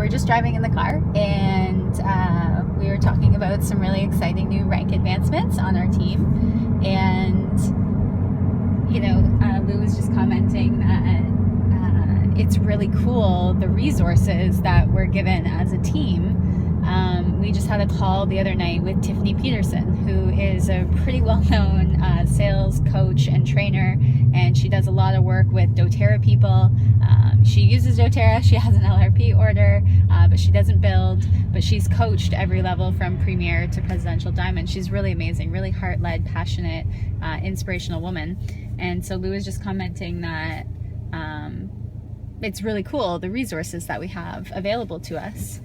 we're just driving in the car, and we were talking about some really exciting new rank advancements on our team. And, you know, Lou was just commenting that it's really cool, the resources that we're given as a team. We just had a call the other night with Tiffany Peterson, who is a pretty well-known sales coach and trainer, and she does a lot of work with dōTERRA people. She uses dōTERRA, she has an LRP order, but she doesn't build, but she's coached every level from Premier to Presidential Diamond. She's really amazing, really heart-led, passionate, inspirational woman. And so Lou was just commenting that it's really cool, the resources that we have available to us.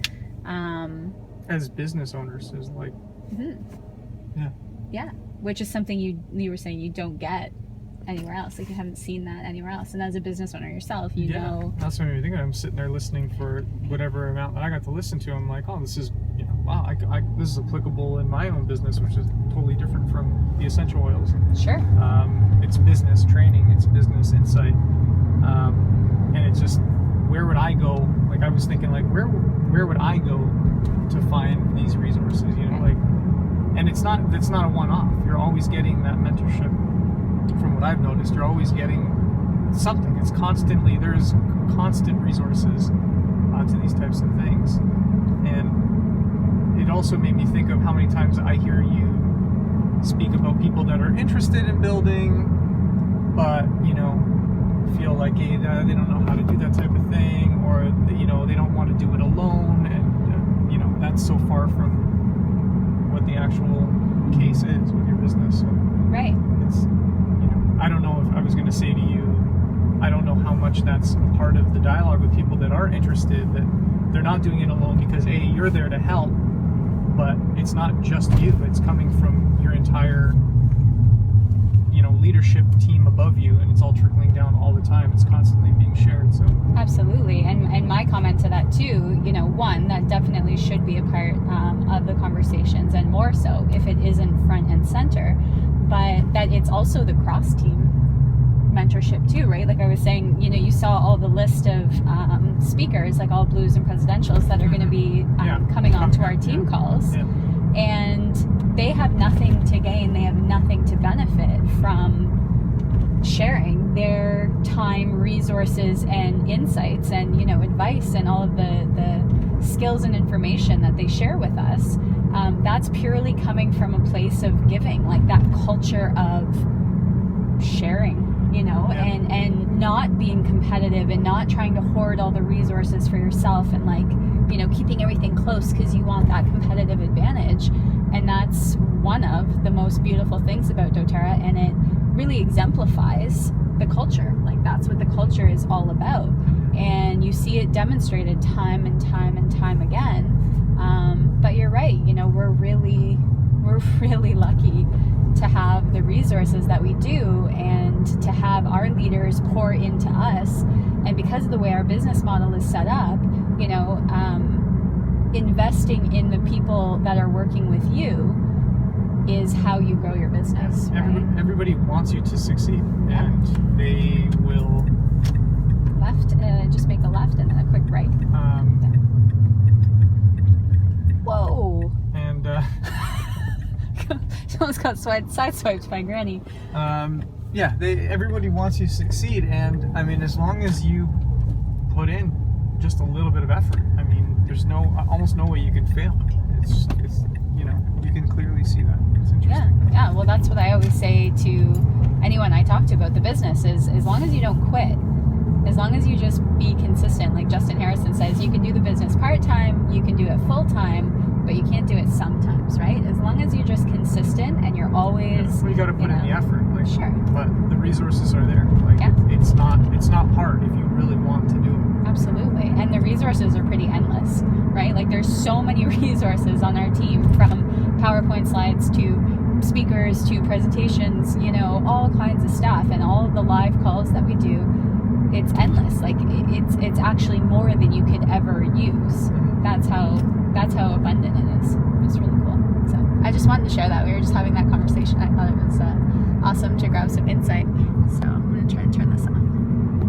As business owners, is like, yeah, which is something you were saying you don't get anywhere else. Like, you haven't seen that anywhere else. And as a business owner yourself, you know. That's what I'm thinking. I'm sitting there listening for whatever amount that I got to listen to. I'm like, oh, this is, you know, wow, this is applicable in my own business, which is totally different from the essential oils. Sure. It's business training, it's business insight, and it's just, where would I go? Like, I was thinking, like, where would I go to find these resources, you know, like, and it's not a one-off. You're always getting that mentorship. From what I've noticed, you're always getting something. It's constantly, there's constant resources to these types of things. And it also made me think of how many times I hear you speak about people that are interested in building, but, you know, feel like they don't know how to do that type of thing, or, you know, they don't want to do it alone, and you know, that's so far from what the actual case is with your business. So right. It's, you know, I don't know if I was going to say to you, I don't know how much that's a part of the dialogue with people that are interested, that they're not doing it alone because A, you're there to help, but it's not just you, it's coming from your entire, you know, leadership team above you, and it's all trickling down all the time. It's constantly being shared. So absolutely. And my comment to that too, you know, one, that definitely should be a part of the conversations, and more so if it isn't front and center, but that it's also the cross team mentorship too, right? Like I was saying, you know, you saw all the list of speakers, like all blues and presidentials that are going to be coming on to our team calls. Yeah. And they have nothing to gain, they have nothing to benefit from sharing their time, resources, and insights, and, you know, advice, and all of the skills and information that they share with us. That's purely coming from a place of giving, like that culture of sharing, you know, and not being competitive, and not trying to hoard all the resources for yourself, and, like, you know, keeping everything close because you want that competitive advantage. And that's one of the most beautiful things about dōTERRA, and it really exemplifies the culture. Like, that's what the culture is all about, and you see it demonstrated time and time and time again. But you're right, you know, we're really lucky to have the resources that we do, and to have our leaders pour into us. And because of the way our business model is set up, you know, investing in the people that are working with you is how you grow your business. Right? Everybody wants you to succeed, and they will left, just make a left and then a quick right. Whoa! And almost got sideswiped by Granny. Yeah, everybody wants you to succeed, and I mean, as long as you put in just a little bit of effort, I mean, there's almost no way you can fail. It's you know, you can clearly see that. It's interesting. Yeah. Well, that's what I always say to anyone I talk to about the business is, as long as you don't quit, as long as you just be consistent, like Justin Harrison says, you can do the business part-time, you can do it full-time, but you can't do it sometimes, right? As long as you're just consistent and you're always... Well, you got to put in the effort. Like, sure. But the resources are there. Like, it's not hard if you really want to do it. Absolutely. And the resources are pretty endless, right? Like, there's so many resources on our team, from PowerPoint slides to speakers to presentations, you know, all kinds of stuff, and all of the live calls that we do. It's endless. Like, it's actually more than you could ever use. That's how abundant it is. It's really cool. So I just wanted to share that. We were just having that conversation. I thought it was awesome to grab some insight. So I'm going to try to turn this on.